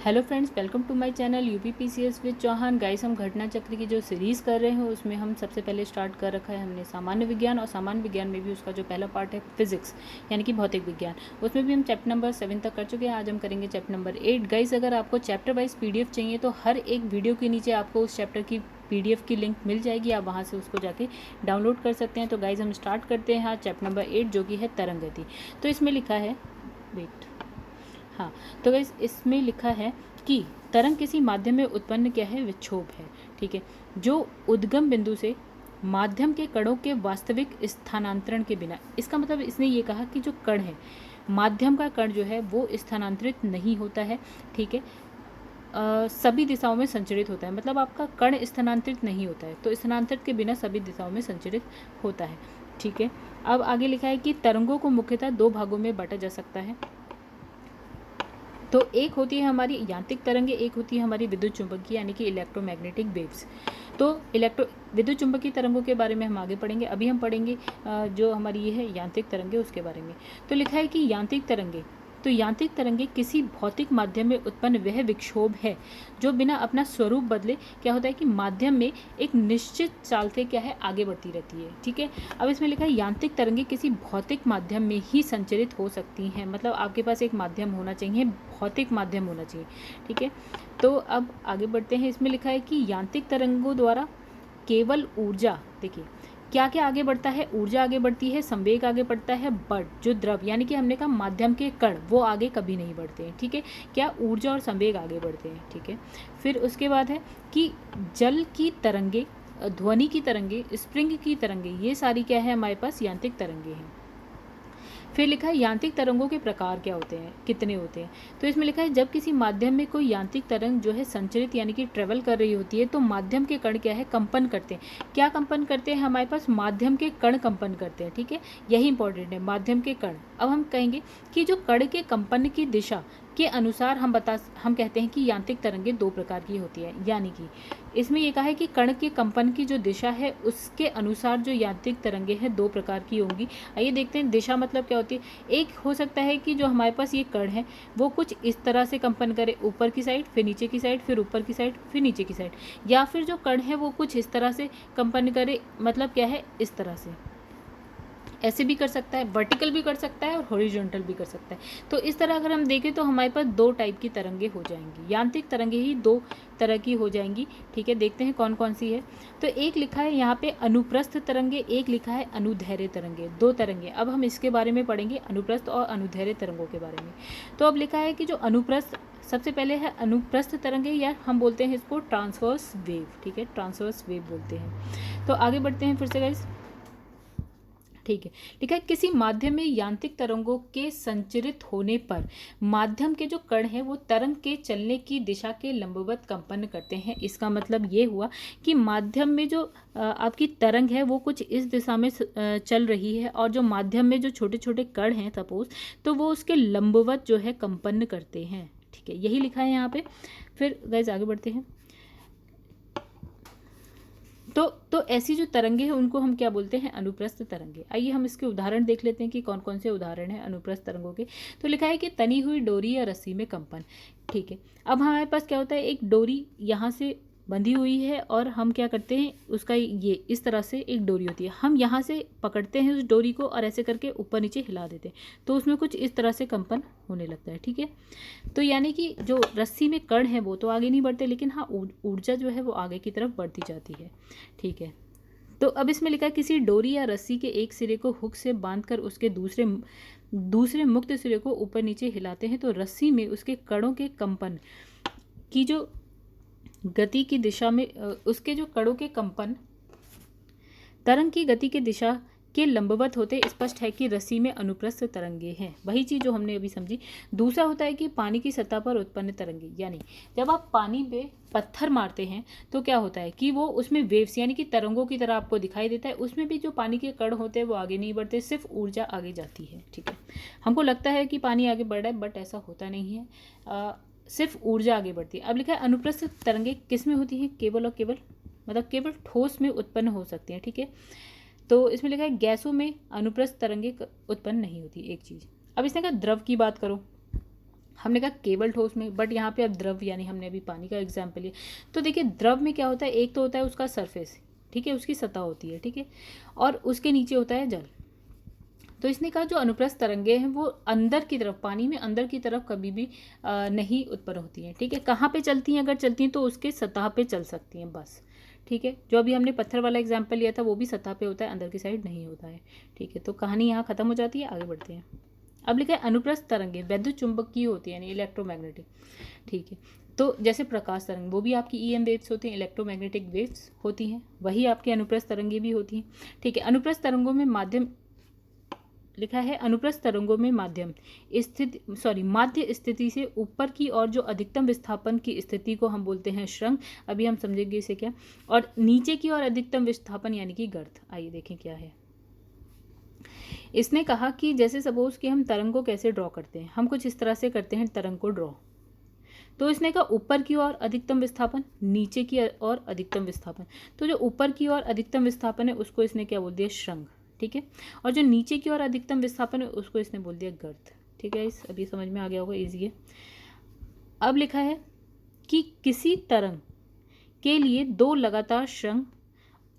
Hello friends, welcome to my channel UPPCS with Chauhan. Guys, हम घटना चक्र की जो सीरीज़ कर रहे हैं उसमें हम सबसे पहले स्टार्ट कर रखा है हमने सामान्य विज्ञान, और सामान्य विज्ञान में भी उसका जो पहला पार्ट है फिजिक्स यानी कि भौतिक विज्ञान, उसमें भी हम चैप्टर नंबर 7 तक कर चुके हैं। आज हम करेंगे चैप्टर नंबर 8। गाइस, अगर आपको चैप्टर वाइज पीडीएफ चाहिए तो हर एक वीडियो के नीचे आपको उस चैप्टर की पीडीएफ की लिंक मिल जाएगी, आप वहाँ से उसको जाके डाउनलोड कर सकते हैं। तो गाइज, हम स्टार्ट करते हैं आज चैप्टर नंबर 8 जो कि है तरंग गति। तो इसमें लिखा है, वेट, हाँ, तो गाइस इसमें लिखा है कि तरंग किसी माध्यम में उत्पन्न क्या है, विक्षोभ है। ठीक है, जो उद्गम बिंदु से माध्यम के कणों के वास्तविक स्थानांतरण के बिना, इसका मतलब इसने ये कहा कि जो कण है, माध्यम का कण जो है वो स्थानांतरित नहीं होता है। ठीक है, सभी दिशाओं में संचरित होता है, मतलब आपका कण स्थानांतरित नहीं होता है, तो स्थानांतरित के बिना सभी दिशाओं में संचरित होता है। ठीक है, अब आगे लिखा है कि तरंगों को मुख्यतः दो भागों में बांटा जा सकता है। तो एक होती है हमारी यांत्रिक तरंगे, एक होती है हमारी विद्युत चुंबकीय यानी कि इलेक्ट्रोमैग्नेटिक वेव्स। तो विद्युत चुंबकीय तरंगों के बारे में हम आगे पढ़ेंगे। अभी हम पढ़ेंगे जो हमारी ये है यांत्रिक तरंगे, उसके बारे में। तो लिखा है कि यांत्रिक तरंगे किसी भौतिक माध्यम में उत्पन्न वह विक्षोभ है जो बिना अपना स्वरूप बदले क्या होता है कि माध्यम में एक निश्चित चाल से क्या है, आगे बढ़ती रहती है। ठीक है, अब इसमें लिखा है यांत्रिक तरंगे किसी भौतिक माध्यम में ही संचरित हो सकती हैं, मतलब आपके पास एक माध्यम होना चाहिए, भौतिक माध्यम होना चाहिए। ठीक है, तो अब आगे बढ़ते हैं। इसमें लिखा है कि यांत्रिक तरंगों द्वारा केवल ऊर्जा, देखिए क्या क्या आगे बढ़ता है, ऊर्जा आगे बढ़ती है, संवेग आगे बढ़ता है, बट जो द्रव यानी कि हमने कहा माध्यम के कण वो आगे कभी नहीं बढ़ते हैं। ठीक है, क्या ऊर्जा और संवेग आगे बढ़ते हैं। ठीक है, फिर उसके बाद है कि जल की तरंगे, ध्वनि की तरंगे, स्प्रिंग की तरंगे, ये सारी क्या है हमारे पास यांत्रिक तरंगे हैं। फिर लिखा है यांत्रिक तरंगों के प्रकार क्या होते हैं, कितने होते हैं। तो इसमें लिखा है जब किसी माध्यम में कोई यांत्रिक तरंग जो है संचरित यानी कि ट्रेवल कर रही होती है तो माध्यम के कण क्या है, कंपन करते हैं। क्या कंपन करते हैं हमारे पास, माध्यम के कण कंपन करते हैं। ठीक है, यही इंपॉर्टेंट है, माध्यम के कण। अब हम कहेंगे कि जो कण के कंपन की दिशा के अनुसार हम कहते हैं कि यांत्रिक तरंगें दो प्रकार की होती है। यानी कि इसमें यह कहा है कि कण के कंपन की जो दिशा है उसके अनुसार जो यांत्रिक तरंगें हैं दो प्रकार की होंगी। आइए देखते हैं दिशा मतलब क्या होती है। एक हो सकता है कि जो हमारे पास ये कण है वो कुछ इस तरह से कंपन करे, ऊपर की साइड, फिर नीचे की साइड, फिर ऊपर की साइड, फिर नीचे की साइड। या फिर जो कण है वो कुछ इस तरह से कंपन करे, मतलब क्या है, इस तरह से, ऐसे भी कर सकता है, वर्टिकल भी कर सकता है और हॉरिजॉन्टल भी कर सकता है। तो इस तरह अगर हम देखें तो हमारे पास दो टाइप की तरंगे हो जाएंगी, यांत्रिक तरंगे ही दो तरह की हो जाएंगी। ठीक है, देखते हैं कौन कौन सी है। तो एक लिखा है यहाँ पे अनुप्रस्थ तरंगे, एक लिखा है अनुदैर्ध्य तरंगे, दो तरंगे। अब हम इसके बारे में पढ़ेंगे, अनुप्रस्थ और अनुदैर्ध्य तरंगों के बारे में। तो अब लिखा है कि जो अनुप्रस्थ, सबसे पहले है अनुप्रस्थ तरंगे, या हम बोलते हैं इसको ट्रांसवर्स वेव। ठीक है, ट्रांसवर्स वेव बोलते हैं। तो आगे बढ़ते हैं फिर से गाइस। ठीक है, लिखा है किसी माध्यम में यांत्रिक तरंगों के संचरित होने पर माध्यम के जो कण हैं वो तरंग के चलने की दिशा के लंबवत कंपन करते हैं। इसका मतलब ये हुआ कि माध्यम में जो आपकी तरंग है वो कुछ इस दिशा में चल रही है, और जो माध्यम में जो छोटे छोटे कण हैं सपोज, तो वो उसके लंबवत जो है कंपन करते हैं। ठीक है, यही लिखा है यहाँ पे। फिर गाइस आगे बढ़ते हैं। तो ऐसी जो तरंगे हैं उनको हम क्या बोलते हैं, अनुप्रस्थ तरंगे। आइए हम इसके उदाहरण देख लेते हैं कि कौन कौन से उदाहरण हैं अनुप्रस्थ तरंगों के। तो लिखा है कि तनी हुई डोरी या रस्सी में कंपन। ठीक है, अब हमारे पास क्या होता है, एक डोरी यहाँ से बंधी हुई है और हम क्या करते हैं, उसका ये इस तरह से एक डोरी होती है, हम यहाँ से पकड़ते हैं उस डोरी को और ऐसे करके ऊपर नीचे हिला देते हैं, तो उसमें कुछ इस तरह से कंपन होने लगता है। ठीक है, तो यानी कि जो रस्सी में कण है वो तो आगे नहीं बढ़ते, लेकिन हाँ ऊर्जा जो है वो आगे की तरफ बढ़ती जाती है। ठीक है, तो अब इसमें लिखा है किसी डोरी या रस्सी के एक सिरे को हुक से बांधकर उसके दूसरे मुक्त सिरे को ऊपर नीचे हिलाते हैं तो रस्सी में उसके कणों के कंपन की जो गति की दिशा में उसके जो कणों के कंपन तरंग की गति की दिशा के लंबवत होते। स्पष्ट है कि रस्सी में अनुप्रस्थ तरंगे हैं, वही चीज़ जो हमने अभी समझी। दूसरा होता है कि पानी की सतह पर उत्पन्न तरंगे, यानी जब आप पानी पे पत्थर मारते हैं तो क्या होता है कि वो उसमें वेव्स यानी कि तरंगों की तरह आपको दिखाई देता है, उसमें भी जो पानी के कण होते हैं वो आगे नहीं बढ़ते, सिर्फ ऊर्जा आगे जाती है। ठीक है, हमको लगता है कि पानी आगे बढ़ रहा है बट ऐसा होता नहीं है, सिर्फ ऊर्जा आगे बढ़ती है। अब लिखा है अनुप्रस्थ तरंगे किस में होती हैं, केवल और केवल, मतलब केवल ठोस में उत्पन्न हो सकती हैं। ठीक है, तो इसमें लिखा है गैसों में अनुप्रस्थ तरंगे उत्पन्न नहीं होती, एक चीज़। अब इसने कहा द्रव की बात करो, हमने कहा केवल ठोस में, बट यहाँ पे अब द्रव यानी हमने अभी पानी का एग्जाम्पल लिया। तो देखिए द्रव में क्या होता है, एक तो होता है उसका सरफेस, ठीक है, उसकी सतह होती है, ठीक है, और उसके नीचे होता है जल। तो इसने कहा जो अनुप्रस्थ तरंगे हैं वो अंदर की तरफ, पानी में अंदर की तरफ कभी भी नहीं उत्पन्न होती हैं, ठीक है। कहाँ पे चलती हैं, अगर चलती हैं तो उसके सतह पे चल सकती हैं बस, ठीक है। जो अभी हमने पत्थर वाला एग्जाम्पल लिया था वो भी सतह पे होता है, अंदर की साइड नहीं होता है, ठीक है। तो कहानी यहाँ खत्म हो जाती है, आगे बढ़ते हैं। अब लिखा है अनुप्रस्थ तरंगे वैद्युत चुंबकीय होती है यानी इलेक्ट्रोमैग्नेटिक, ठीक है। तो जैसे प्रकाश तरंग वो भी आपकी ईएम वेव्स होती हैं, इलेक्ट्रोमैग्नेटिक वेव्स होती हैं, वही आपकी अनुप्रस्थ तरंगे भी होती हैं, ठीक है। अनुप्रस्थ तरंगों में माध्यम लिखा है, अनुप्रस्थ तरंगों में माध्यम स्थिति माध्य स्थिति से ऊपर की और जो अधिकतम विस्थापन की स्थिति को हम बोलते हैं श्रृंग, अभी हम समझेंगे इसे क्या, और नीचे की और अधिकतम विस्थापन यानी कि गर्त। आइए देखें क्या है। इसने कहा कि जैसे सपोज कि हम तरंग को कैसे ड्रॉ करते हैं, हम कुछ इस तरह से करते हैं तरंग को ड्रॉ। तो इसने कहा ऊपर की ओर अधिकतम विस्थापन, नीचे की ओर अधिकतम विस्थापन। तो जो ऊपर की ओर अधिकतम विस्थापन है उसको इसने क्या बोल दिया, श्रृंग, ठीक है। और जो नीचे की ओर अधिकतम विस्थापन है उसको इसने बोल दिया गर्त, ठीक है। इस अभी समझ में आ गया होगा, ईजी है। अब लिखा है कि किसी तरंग के लिए दो लगातार श्रृंग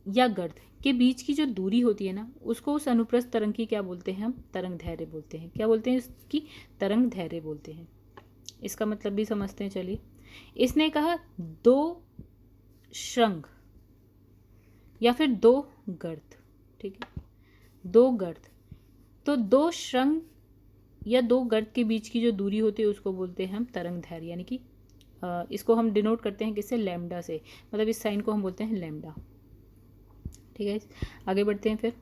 या गर्त के बीच की जो दूरी होती है ना, उसको उस अनुप्रस्थ तरंग की क्या बोलते हैं, हम तरंग धैर्य बोलते हैं। क्या बोलते हैं इसकी, तरंग धैर्य बोलते हैं। इसका मतलब भी समझते हैं, चलिए। इसने कहा दो श्रृंग या फिर दो गर्त, ठीक है, दो गर्त। तो दो श्रृंग या दो गर्त के बीच की जो दूरी होती है उसको बोलते हैं हम तरंग धैर्य, यानी कि इसको हम डिनोट करते हैं किससे, लैम्डा से, मतलब इस साइन को हम बोलते हैं लैम्डा, ठीक है। आगे बढ़ते हैं फिर।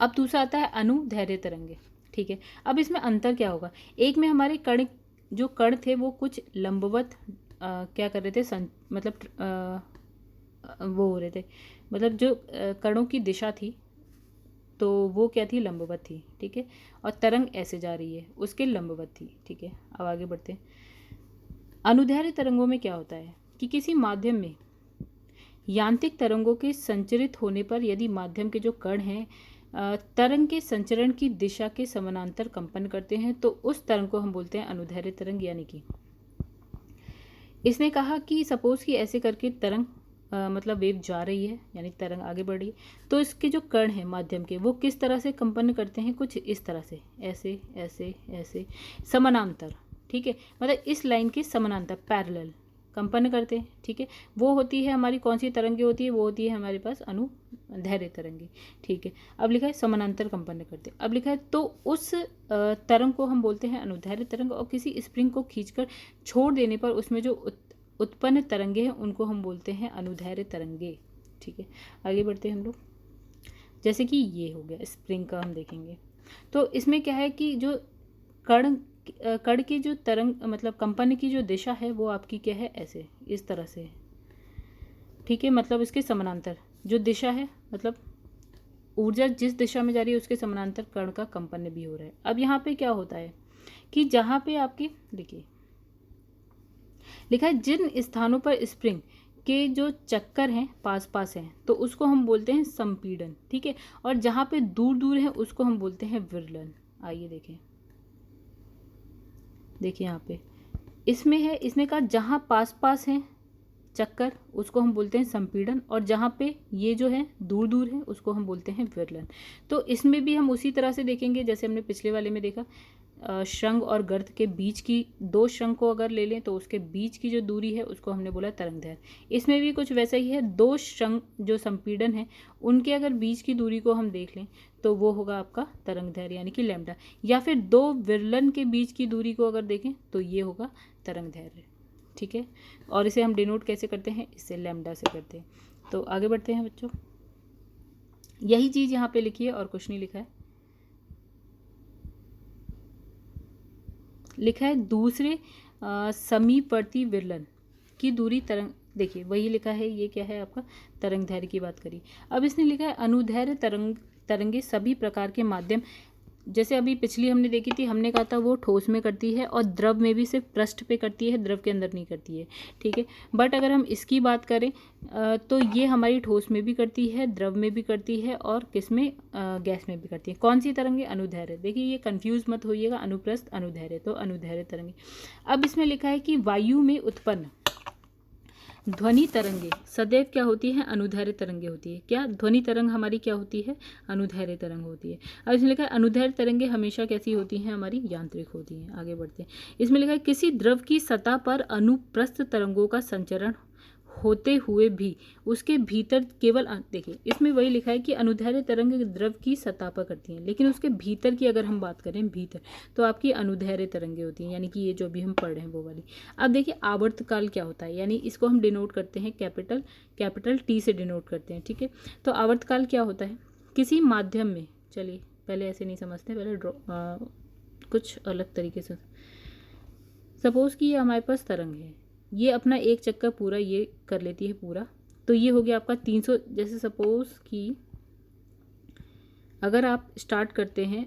अब दूसरा आता है अनुधैर्य तरंगे, ठीक है। अब इसमें अंतर क्या होगा, एक में हमारे कण, जो कण थे वो कुछ लंबवत क्या कर रहे थे, मतलब वो हो रहे थे, मतलब जो कणों की दिशा थी तो वो क्या थी, लंबवत थी, ठीक है। और तरंग ऐसे जा रही है उसके लंबवत थी, ठीक है। अब आगे बढ़ते हैं। अनुदैर्घ्य तरंगों में क्या होता है कि किसी माध्यम में यांत्रिक तरंगों के संचरित होने पर यदि माध्यम के जो कण हैं तरंग के संचरण की दिशा के समानांतर कंपन करते हैं तो उस तरंग को हम बोलते हैं अनुदैर्घ्य तरंग। यानी कि इसने कहा कि सपोज कि ऐसे करके तरंग मतलब वेव जा रही है, यानी तरंग आगे बढ़ रही है, तो इसके जो कण हैं माध्यम के वो किस तरह से कंपन करते हैं, कुछ इस तरह से, ऐसे ऐसे ऐसे समानांतर, ठीक है, मतलब इस लाइन के समानांतर पैरेलल कंपन करते हैं, ठीक है। वो होती है हमारी कौन सी तरंगे होती है, वो होती है हमारे पास अनुदैर्घ्य तरंगे, ठीक है। अब लिखा है समानांतर कंपन करते हैं। अब लिखा है तो उस तरंग को हम बोलते हैं अनुदैर्घ्य तरंग, और किसी स्प्रिंग को खींचकर छोड़ देने पर उसमें जो उत्पन्न तरंगे हैं उनको हम बोलते हैं अनुदैर्घ्य तरंगे, ठीक है। आगे बढ़ते हैं हम लोग। जैसे कि ये हो गया स्प्रिंग का, हम देखेंगे तो इसमें क्या है कि जो कण की जो तरंग मतलब कंपन की जो दिशा है वो आपकी क्या है, ऐसे इस तरह से है, ठीक है। मतलब इसके समानांतर जो दिशा है, मतलब ऊर्जा जिस दिशा में जा रही है उसके समानांतर कण का कंपन भी हो रहा है। अब यहाँ पे क्या होता है कि जहाँ पे आपकी देखिए लिखा है जिन स्थानों पर स्प्रिंग के जो चक्कर हैं पास पास हैं तो उसको हम बोलते हैं संपीड़न, ठीक है। और जहाँ पे दूर दूर है उसको हम बोलते हैं विरलन। आइए देखें, देखिए यहाँ पे इसमें है, इसने कहा जहाँ पास पास हैं चक्कर उसको हम बोलते हैं संपीड़न, और जहाँ पे ये जो है दूर दूर है उसको हम बोलते हैं विरलन। तो इसमें भी हम उसी तरह से देखेंगे जैसे हमने पिछले वाले में देखा, श्रृंग और गर्त के बीच की, दो श्रृंग को अगर ले लें तो उसके बीच की जो दूरी है उसको हमने बोला तरंगदैर्घ्य। इसमें भी कुछ वैसा ही है, दो श्रृंग जो संपीड़न है उनके अगर बीच की दूरी को हम देख लें तो वो होगा आपका तरंगदैर्घ्य यानी कि लैम्डा, या फिर दो विरलन के बीच की दूरी को अगर देखें तो ये होगा तरंगदैर्घ्य, ठीक है। और इसे हम डिनोट कैसे करते हैं, इससे लैम्डा से करते हैं। तो आगे बढ़ते हैं बच्चों, यही चीज़ यहाँ पे लिखी है और कुछ नहीं लिखा है। लिखा है दूसरे समीपवर्ती विरलन की दूरी तरंग, देखिए वही लिखा है, ये क्या है आपका तरंगदैर्घ्य की बात करी। अब इसने लिखा है अनुदैर्घ्य तरंगे सभी प्रकार के माध्यम जैसे अभी पिछली हमने देखी थी, हमने कहा था वो ठोस में करती है और द्रव में भी सिर्फ पृष्ठ पे करती है, द्रव के अंदर नहीं करती है, ठीक है। बट अगर हम इसकी बात करें तो ये हमारी ठोस में भी करती है, द्रव में भी करती है और किस में, गैस में भी करती है। कौन सी तरंगे? अनुदैर्ध्य। देखिए ये कंफ्यूज मत होइएगा, अनुप्रस्थ अनुदैर्ध्य, तो अनुदैर्ध्य तरंगे। अब इसमें लिखा है कि वायु में उत्पन्न ध्वनि तरंगे सदैव क्या होती है? अनुदैर्ध्य तरंगे होती है। क्या ध्वनि तरंग हमारी क्या होती है? अनुदैर्ध्य तरंग होती है। अब इसमें लिखा है अनुदैर्ध्य तरंगे हमेशा कैसी होती हैं? हमारी यांत्रिक होती हैं। आगे बढ़ते हैं। इसमें लिखा है किसी द्रव की सतह पर अनुप्रस्थ तरंगों का संचरण होते हुए भी उसके भीतर केवल, देखिए इसमें वही लिखा है कि अनुदैर्ध्य तरंग द्रव की सतह पर करती हैं, लेकिन उसके भीतर की अगर हम बात करें भीतर, तो आपकी अनुदैर्ध्य तरंगे होती हैं, यानी कि ये जो भी हम पढ़ रहे हैं वो वाली। अब देखिए आवर्तकाल क्या होता है, यानी इसको हम डिनोट करते हैं कैपिटल टी से डिनोट करते हैं, ठीक है। तो आवर्तकाल क्या होता है? किसी माध्यम में, चलिए पहले ऐसे नहीं समझते, पहले कुछ अलग तरीके से। सपोज कि ये हमारे पास तरंग है, ये अपना एक चक्कर पूरा ये कर लेती है पूरा, तो ये हो गया आपका 300। जैसे सपोज कि अगर आप स्टार्ट करते हैं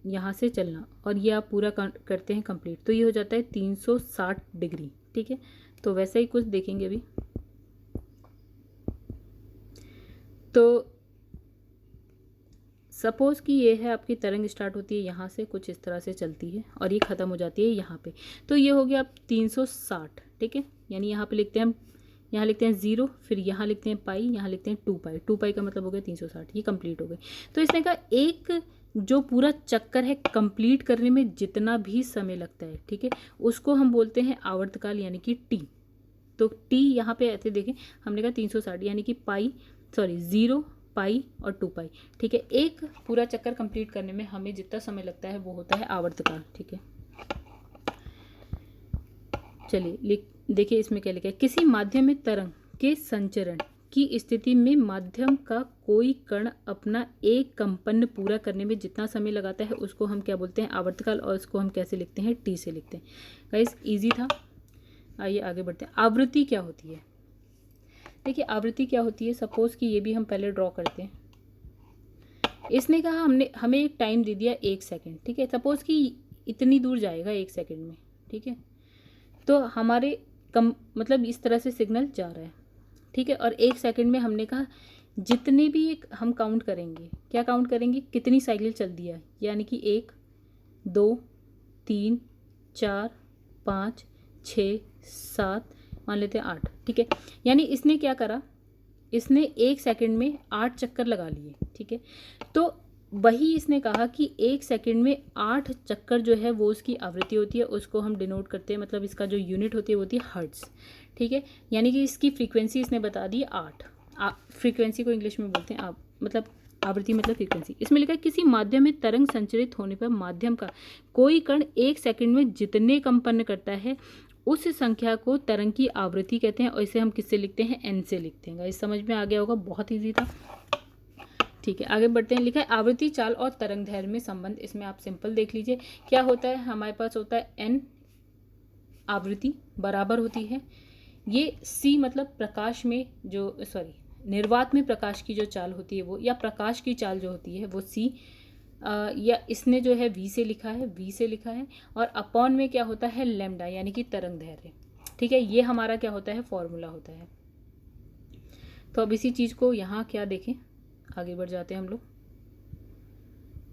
यहाँ से चलना और ये आप पूरा करते हैं कंप्लीट, तो ये हो जाता है 360 डिग्री, ठीक है। तो वैसे ही कुछ देखेंगे अभी। तो सपोज़ कि ये है आपकी तरंग स्टार्ट होती है यहाँ से, कुछ इस तरह से चलती है और ये ख़त्म हो जाती है यहाँ पे, तो ये हो गया आप 360, ठीक है। यानी यहाँ पे लिखते हैं हम, यहाँ लिखते हैं 0, फिर यहाँ लिखते हैं पाई, यहाँ लिखते हैं 2 पाई। 2 पाई का मतलब हो गया 360, ये कंप्लीट हो गए। तो इसने कहा एक जो पूरा चक्कर है कंप्लीट करने में जितना भी समय लगता है, ठीक है, उसको हम बोलते हैं आवर्तकाल, यानी कि टी। तो टी यहाँ पे ऐसे देखें, हमने कहा 360 यानी कि 0 पाई और 2 पाई, ठीक है। एक पूरा चक्कर कंप्लीट करने में हमें जितना समय लगता है वो होता है आवर्तकाल, ठीक है। चलिए देखिए इसमें क्या लिखा है, किसी माध्यम में तरंग के संचरण की स्थिति में माध्यम का कोई कण अपना एक कंपन पूरा करने में जितना समय लगाता है उसको हम क्या बोलते हैं? आवर्तकाल। और इसको हम कैसे लिखते हैं? टी से लिखते हैं। गाइस इजी था। आइए आगे बढ़ते हैं। आवृत्ति क्या होती है? देखिए आवृत्ति क्या होती है, सपोज कि ये भी हम पहले ड्रॉ करते हैं। इसने कहा हमें एक टाइम दे दिया 1 सेकेंड, ठीक है। सपोज कि इतनी दूर जाएगा 1 सेकेंड में, ठीक है। तो हमारे मतलब इस तरह से सिग्नल जा रहा है, ठीक है। और 1 सेकेंड में हमने कहा जितने भी एक हम काउंट करेंगे, क्या काउंट करेंगे? कितनी साइकिल चल दिया, यानी कि 1 2 3 4 5 6 7, मान लेते हैं 8, ठीक है। यानी इसने क्या करा, इसने 1 सेकंड में 8 चक्कर लगा लिए, ठीक है। तो वही इसने कहा कि 1 सेकंड में 8 चक्कर जो है वो उसकी आवृत्ति होती है, उसको हम डिनोट करते हैं, मतलब इसका जो यूनिट होती है वो होती है हर्ट्ज, ठीक है। यानी कि इसकी फ्रीक्वेंसी इसने बता दी 8। फ्रीक्वेंसी को इंग्लिश में बोलते हैं मतलब आवृत्ति मतलब फ्रीक्वेंसी। इसमें लिखा है किसी माध्यम में तरंग संचरित होने पर माध्यम का कोई कण 1 सेकंड में जितने कंपन करता है उस संख्या को तरंग की आवृत्ति कहते हैं, और इसे हम किससे लिखते हैं? एन से लिखते हैं। इस समझ में आ गया होगा, बहुत ईजी था, ठीक है। आगे बढ़ते हैं। लिखा है आवृत्ति चाल और तरंग दैर्ध्य में संबंध। इसमें आप सिंपल देख लीजिए क्या होता है, हमारे पास होता है एन आवृत्ति बराबर होती है ये सी, मतलब प्रकाश में जो निर्वात में प्रकाश की जो चाल होती है वो, या प्रकाश की चाल जो होती है वो सी, या इसने जो है वी से लिखा है, और अपॉन में क्या होता है? लैम्डा, यानी कि तरंग दैर्ध्य, ठीक है। ये हमारा क्या होता है? फॉर्मूला होता है। तो अब इसी चीज़ को यहाँ क्या देखें, आगे बढ़ जाते हैं हम लोग।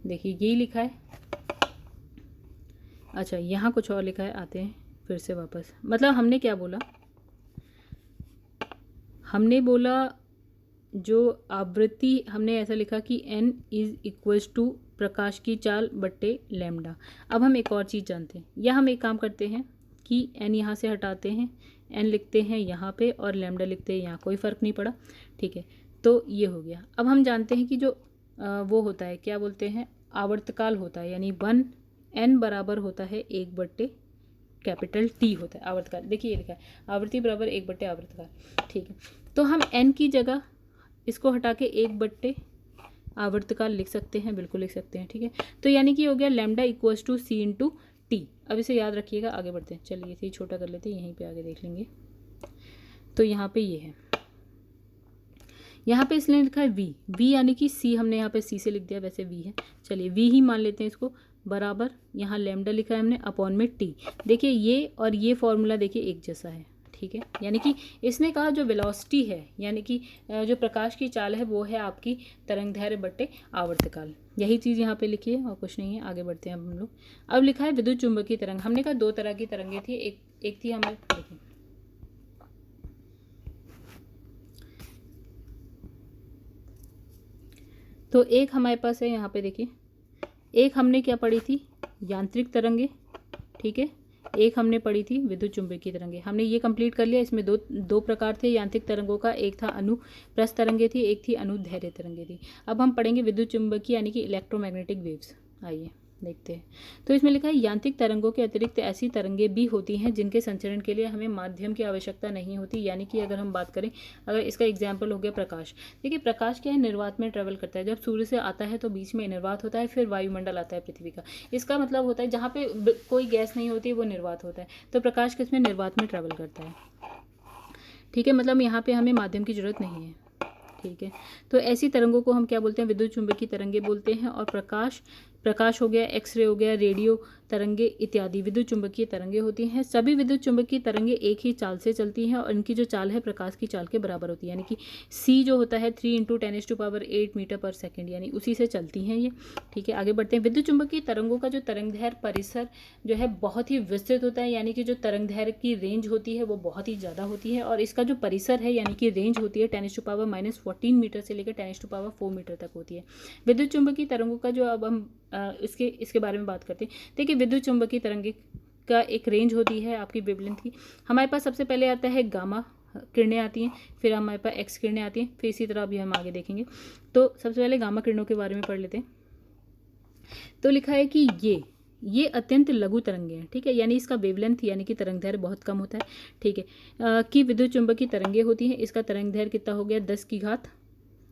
देखिए यही लिखा है, अच्छा यहाँ कुछ और लिखा है, आते हैं फिर से वापस। मतलब हमने क्या बोला, हमने बोला जो आवृत्ति, हमने ऐसा लिखा कि n इज इक्वल्स टू प्रकाश की चाल बट्टे लैम्डा। अब हम एक और चीज़ जानते हैं, या हम एक काम करते हैं कि n यहाँ से हटाते हैं, n लिखते हैं यहाँ पे और लैम्डा लिखते हैं यहाँ, कोई फ़र्क नहीं पड़ा, ठीक है। तो ये हो गया। अब हम जानते हैं कि जो वो होता है, क्या बोलते हैं? आवर्तकाल होता है, यानी 1n बराबर होता है 1/कैपिटल T होता है आवर्तकाल। देखिए ये लिखा है आवृत्ति बराबर 1/, आवर्तकाल, ठीक है। तो हम n की जगह इसको हटा के 1/, आवर्तकाल लिख सकते हैं, बिल्कुल लिख सकते हैं, ठीक है। तो यानी कि हो गया lambda equals to C × T। अब इसे याद रखिएगा, आगे बढ़ते हैं। चलिए इसे छोटा कर लेते हैं, यहीं पे आगे देख लेंगे। तो यहाँ पे ये है, यहाँ पे इसलिए लिखा है वी, वी यानी कि सी, हमने यहाँ पे सी से लिख दिया, वैसे वी है, चलिए वी ही मान लेते हैं इसको, बराबर यहाँ लैम्डा लिखा है हमने अपॉन में टी। देखिए ये और ये फॉर्मूला देखिए एक जैसा है, ठीक है, यानी कि इसने कहा जो वेलोसिटी है, यानी कि जो प्रकाश की चाल है वो है आपकी तरंगदैर्घ्य बट्टे आवर्तकाल, यही चीज़ यहाँ पे लिखी है और कुछ नहीं है। आगे बढ़ते हैं अब हम लोग। अब लिखा है विद्युत चुंबकीय तरंग, हमने कहा दो तरह की तरंगें थी, एक थी हमें, देखिए तो एक हमारे पास है यहाँ पे, देखिए एक हमने क्या पढ़ी थी, यांत्रिक तरंगे, ठीक है, एक हमने पढ़ी थी विद्युत चुंबकीय तरंगे, हमने ये कंप्लीट कर लिया। इसमें दो प्रकार थे यांत्रिक तरंगों का, एक था अनुप्रस्थ तरंगे थी, एक थी अनुदैर्घ्य तरंगे थी। अब हम पढ़ेंगे विद्युत चुंबकीय यानी कि इलेक्ट्रोमैग्नेटिक वेव्स। आइए देखते हैं। तो इसमें लिखा है यांत्रिक तरंगों के अतिरिक्त ऐसी तरंगे भी होती हैं जिनके संचरण के लिए हमें माध्यम की आवश्यकता नहीं होती, यानी कि अगर हम बात करें, अगर इसका एग्जाम्पल हो गया प्रकाश, देखिए प्रकाश क्या है, निर्वात में ट्रेवल करता है, जब सूर्य से आता है तो बीच में निर्वात होता है, फिर वायुमंडल आता है पृथ्वी का, इसका मतलब होता है जहाँ पे कोई गैस नहीं होती वो निर्वात होता है, तो प्रकाश किसमें, निर्वात में ट्रेवल करता है, ठीक है, मतलब यहाँ पे हमें माध्यम की जरूरत नहीं है, ठीक है। तो ऐसी तरंगों को हम क्या बोलते हैं, विद्युत चुंबकीय तरंगे बोलते हैं। और प्रकाश हो गया, एक्सरे हो गया, रेडियो तरंगे इत्यादि विद्युत चुंबकीय तरंगे होती हैं। सभी विद्युत चुंबकीय तरंगे एक ही चाल से चलती हैं और इनकी जो चाल है प्रकाश की चाल के बराबर होती है, यानी कि सी जो होता है 3 × 10⁸ मीटर पर सेकेंड, यानी उसी से चलती हैं ये, ठीक है। आगे बढ़ते हैं। विद्युत चुंबकीय तरंगों का जो तरंगदैर्घ्य परिसर जो है बहुत ही विस्तृत होता है, यानी कि जो तरंगदैर्घ्य की रेंज होती है वो बहुत ही ज़्यादा होती है, और इसका जो परिसर है यानी कि रेंज होती है 10⁻⁻14 मीटर से लेकर 10⁻4 मीटर तक होती है। विद्युत चुंबकीय तरंगों का जो, अब हम इसके बारे में बात करते हैं। देखिए विद्युत चुंबकीय तरंगे का एक रेंज होती है आपकी वेवलेंथ की। हमारे पास सबसे पहले आता है गामा किरणें आती हैं, फिर हमारे पास एक्स किरणें आती हैं, फिर इसी तरह अभी हम आगे देखेंगे। तो सबसे पहले गामा किरणों के बारे में पढ़ लेते हैं। तो लिखा है कि ये अत्यंत लघु तरंगे हैं, ठीक है, यानी इसका वेवलेंथ यानी कि तरंगदैर्घ्य बहुत कम होता है, ठीक है, कि विद्युत चुंबकीय तरंगे होती हैं। इसका तरंगदैर्घ्य कितना हो गया, 10 की घात,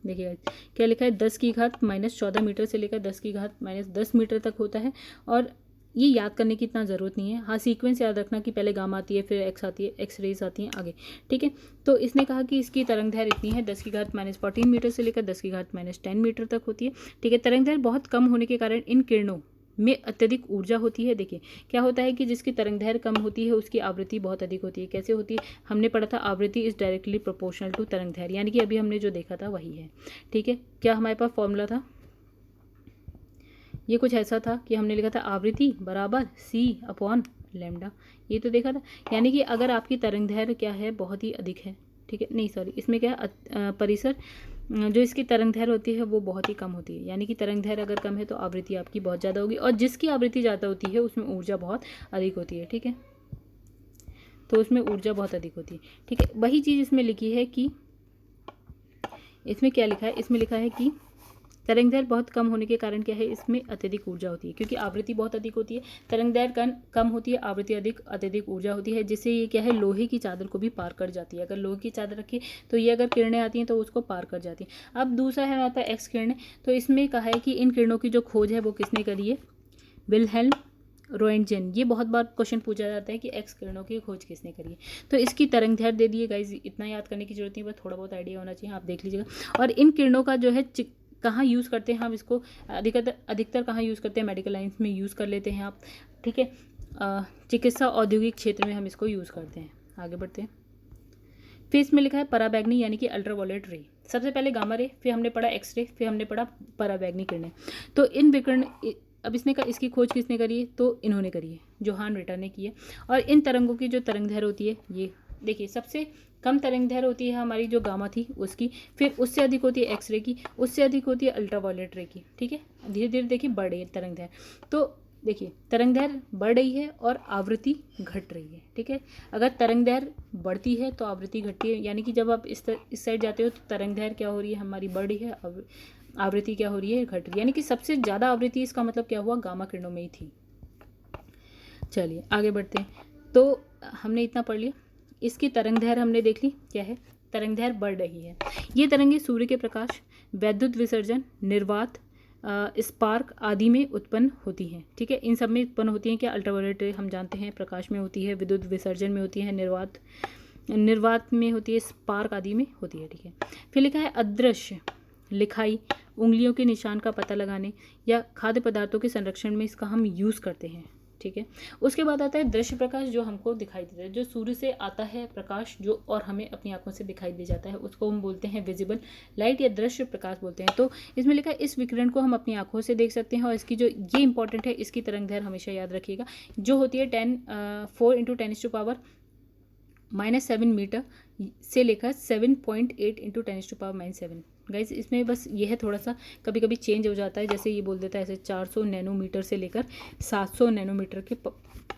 देखिए क्या लिखा है, 10 की घात -14 मीटर से लेकर 10 की घात -10 मीटर तक होता है। और ये याद करने की इतना ज़रूरत नहीं है, हाँ सीक्वेंस याद रखना कि पहले गामा आती है, फिर एक्स आती है, एक्स रेज आती हैं आगे, ठीक है। तो इसने कहा कि इसकी तरंगदैर्घ्य इतनी है, 10 की घात -14 मीटर से लेकर 10 की घात -10 मीटर तक होती है, ठीक है। तरंगदैर्घ्य बहुत कम होने के कारण इन किरणों में अत्यधिक ऊर्जा होती है। देखिए क्या होता है कि जिसकी तरंगदैर्घ्य कम होती है उसकी आवृत्ति बहुत अधिक होती है। कैसे होती है, हमने पढ़ा था आवृत्ति इज डायरेक्टली प्रोपोर्शनल टू तरंगदैर्घ्य, यानी कि अभी हमने जो देखा था वही है, ठीक है। क्या हमारे पास फॉर्मूला था, ये कुछ ऐसा था कि हमने लिखा था आवृत्ति बराबर C/λ, ये तो देखा था। यानी कि अगर आपकी तरंगदैर्घ्य क्या है, बहुत ही अधिक है, ठीक है, नहीं सॉरी, इसमें क्या परिसर जो इसकी तरंगदैर्घ्य होती है वो बहुत ही कम होती है, यानी कि तरंगदैर्घ्य अगर कम है तो आवृत्ति आपकी बहुत ज़्यादा होगी, और जिसकी आवृत्ति ज़्यादा होती है उसमें ऊर्जा बहुत अधिक होती है, ठीक है, तो उसमें ऊर्जा बहुत अधिक होती है, ठीक है। वही चीज़ इसमें लिखी है कि इसमें क्या लिखा है, इसमें लिखा है कि तरंगदैर्घ्य बहुत कम होने के कारण क्या है, इसमें अत्यधिक ऊर्जा होती है, क्योंकि आवृत्ति बहुत अधिक होती है, तरंगदैर्घ्य कम होती है, आवृत्ति अत्यधिक ऊर्जा होती है, जिससे ये क्या है, लोहे की चादर को भी पार कर जाती है। अगर लोहे की चादर रखी तो ये अगर किरणें आती हैं तो उसको पार कर जाती हैं। अब दूसरा है हमारे पास एक्स किरणें, तो इसमें कहा है कि इन किरणों की जो खोज है वो किसने करी है, विल्हेल्म रोएंटजेन। ये बहुत बार क्वेश्चन पूछा जाता है कि एक्स किरणों की खोज किसने करी है, तो इसकी तरंगदैर्घ्य दे दिए गाइस, इतना याद करने की जरूरत नहीं, बस थोड़ा बहुत आइडिया होना चाहिए, आप देख लीजिएगा। और इन किरणों का जो है कहाँ यूज़ करते हैं हम इसको, अधिकतर कहाँ यूज़ करते हैं, मेडिकल लाइन्स में यूज़ कर लेते हैं आप, ठीक है, चिकित्सा औद्योगिक क्षेत्र में हम इसको यूज़ करते हैं। आगे बढ़ते हैं। फिर इसमें लिखा है पराबैंगनी यानी कि अल्ट्रावायलेट रे। सबसे पहले गामा रे, फिर हमने पढ़ा एक्स रे, फिर हमने पढ़ा पराबैंगनी किरणें। तो इन विकिरण, अब इसकी खोज किसने करी है, तो इन्होंने करी है, जोहान रिटर ने की है। और इन तरंगों की जो तरंगदैर्घ्य होती है, ये देखिए सबसे कम तरंगदैर्घ्य होती है हमारी जो गामा थी उसकी, फिर उससे अधिक होती है एक्सरे की, उससे अधिक होती है अल्ट्रावायलेट रे की, ठीक है। धीरे धीरे देखिए बढ़ रही है तरंगदैर्घ्य, तो देखिए तरंगदैर्घ्य बढ़ रही है और आवृत्ति घट रही है, ठीक है। अगर तरंगदैर्घ्य बढ़ती है तो आवृत्ति घटती है, यानी कि जब आप इस साइड जाते हो तो तरंगदैर्घ्य क्या हो रही है, हमारी बढ़ रही है, आवृत्ति क्या हो रही है, घट रही है, यानी कि सबसे ज़्यादा आवृत्ति इसका मतलब क्या हुआ, गामा किरणों में ही थी। चलिए आगे बढ़ते हैं। तो हमने इतना पढ़ लिया, इसकी तरंगदैर्घ्य हमने देख ली क्या है, तरंगदैर्घ्य बढ़ रही है। ये तरंगे सूर्य के प्रकाश, वैद्युत विसर्जन, निर्वात, स्पार्क आदि में उत्पन्न होती हैं, ठीक है। इन सब में उत्पन्न होती हैं क्या, अल्ट्रावायलेट रे हम जानते हैं प्रकाश में होती है, विद्युत विसर्जन में होती है, निर्वात निर्वात में होती है, स्पार्क आदि में होती है, ठीक है। फिर लिखा है अदृश्य, लिखाई, उंगलियों के निशान का पता लगाने या खाद्य पदार्थों के संरक्षण में इसका हम यूज़ करते हैं, ठीक है। उसके बाद आता है दृश्य प्रकाश, जो हमको दिखाई देता है, जो सूर्य से आता है प्रकाश जो और हमें अपनी आंखों से दिखाई दे जाता है, उसको हम बोलते हैं विजिबल लाइट या दृश्य प्रकाश बोलते हैं। तो इसमें लिखा है इस विकिरण को हम अपनी आंखों से देख सकते हैं और इसकी जो ये इंपॉर्टेंट है, इसकी तरंगदैर्घ्य हमेशा याद रखिएगा, जो होती है 4 × 10⁻⁻7 मीटर से लेकर 7.8 × 10⁻⁻7। गाइस इसमें बस ये है थोड़ा सा कभी कभी चेंज हो जाता है, जैसे ये बोल देता है ऐसे 400 नैनोमीटर से लेकर 700 नैनोमीटर के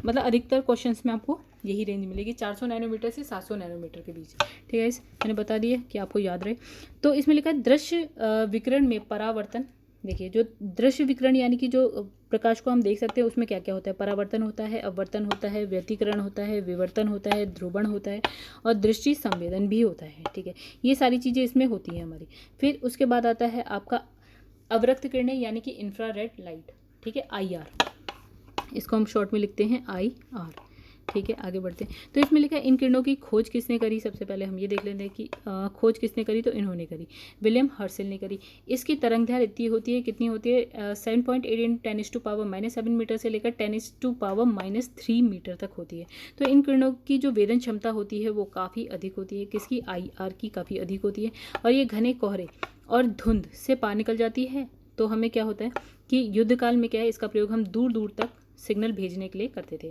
मतलब अधिकतर क्वेश्चंस में आपको यही रेंज मिलेगी, 400 नैनोमीटर से 700 नैनोमीटर के बीच, ठीक है। इस मैंने बता दिया कि आपको याद रहे। तो इसमें लिखा है दृश्य विकिरण में परावर्तन। देखिए जो दृश्य विकिरण यानी कि जो प्रकाश को हम देख सकते हैं उसमें क्या क्या होता है, परावर्तन होता है, अपवर्तन होता है, व्यतिकरण होता है, विवर्तन होता है, ध्रुवण होता है और दृष्टि संवेदन भी होता है, ठीक है। ये सारी चीज़ें इसमें होती हैं हमारी। फिर उसके बाद आता है आपका अवरक्त किरणें यानी कि इंफ्रारेड लाइट, ठीक है, IR, इसको हम शॉर्ट में लिखते हैं IR, ठीक है। आगे बढ़ते हैं। तो इसमें लिखा है इन किरणों की खोज किसने करी। सबसे पहले हम ये देख लेते हैं कि खोज किसने करी, तो इन्होंने करी, विलियम हर्शल ने करी। इसकी तरंगदैर्घ्य इतनी होती है, कितनी होती है, 7.8 × 10⁻⁻7 मीटर से लेकर 10⁻³ मीटर तक होती है। तो इन किरणों की जो वेदन क्षमता होती है वो काफ़ी अधिक होती है, किसकी, IR की काफ़ी अधिक होती है। और ये घने कोहरे और धुंध से पार निकल जाती है। तो हमें क्या होता है कि युद्ध काल में क्या है, इसका प्रयोग हम दूर दूर तक सिग्नल भेजने के लिए करते थे।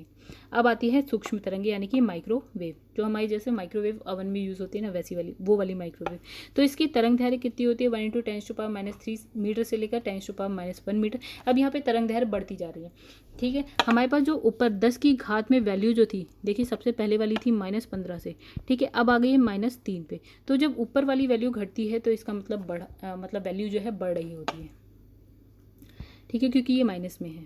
अब आती है सूक्ष्म तरंगे यानी कि माइक्रोवेव, जो हमारी जैसे माइक्रोवेव ओवन में यूज़ होती है ना, वैसी वाली वो वाली माइक्रोवेव। तो इसकी तरंगदैर्घ्य कितनी होती है, 1 × 10⁻³ मीटर से लेकर 10⁻⁻1 मीटर। अब यहाँ पे तरंगदैर्घ्य बढ़ती जा रही है, ठीक है। हमारे पास जो ऊपर 10 की घात में वैल्यू जो थी, देखिए सबसे पहले वाली थी -15 से, ठीक है, अब आ गई है -3 पे। तो जब ऊपर वाली वैल्यू घटती है तो इसका मतलब मतलब वैल्यू जो है बढ़ रही होती है, ठीक है, क्योंकि ये माइनस में है,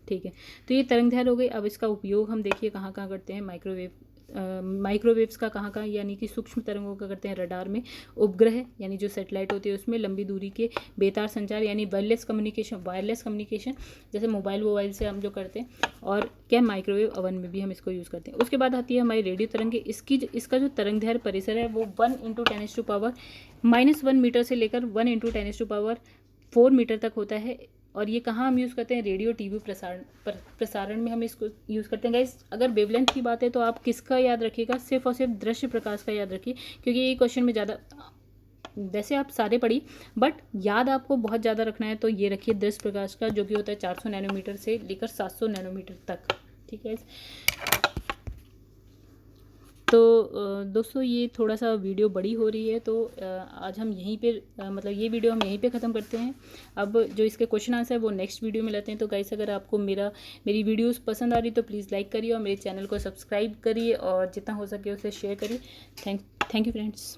ठीक है। तो ये तरंगदैर्घ्य हो गई। अब इसका उपयोग हम देखिए कहाँ कहाँ करते हैं, माइक्रोवेव्स का कहाँ कहाँ, यानी कि सूक्ष्म तरंगों का करते हैं रडार में, उपग्रह यानी जो सैटेलाइट होती है उसमें, लंबी दूरी के बेतार संचार यानी वायरलेस कम्युनिकेशन जैसे मोबाइल से हम जो करते हैं, और क्या माइक्रोवेव ओवन में भी हम इसको यूज़ करते हैं। उसके बाद आती है हमारी रेडियो तरंगे। इसका जो तरंगदैर्घ्य परिसर है वो 1 × 10⁻⁻1 मीटर से लेकर 1 × 10⁻⁴ मीटर तक होता है। और ये कहाँ हम यूज़ करते हैं, रेडियो टीवी प्रसारण में हम इसको यूज़ करते हैं। गाइस अगर वेवलेंथ की बात है तो आप किसका याद रखिएगा, सिर्फ और सिर्फ दृश्य प्रकाश का याद रखिए, क्योंकि ये क्वेश्चन में ज़्यादा, वैसे आप सारे पढ़िए बट याद आपको बहुत ज़्यादा रखना है, तो ये रखिए दृश्य प्रकाश का, जो कि होता है 400 नैनोमीटर से लेकर 700 नैनोमीटर तक, ठीक है। तो दोस्तों ये थोड़ा सा वीडियो बड़ी हो रही है, तो आज हम यहीं पे मतलब ये वीडियो हम यहीं पे ख़त्म करते हैं। अब जो इसके क्वेश्चन आंसर है वो नेक्स्ट वीडियो में लेते हैं। तो गाइस अगर आपको मेरी वीडियोस पसंद आ रही तो प्लीज़ लाइक करिए और मेरे चैनल को सब्सक्राइब करिए और जितना हो सके उसे शेयर करिए। Thank you friends.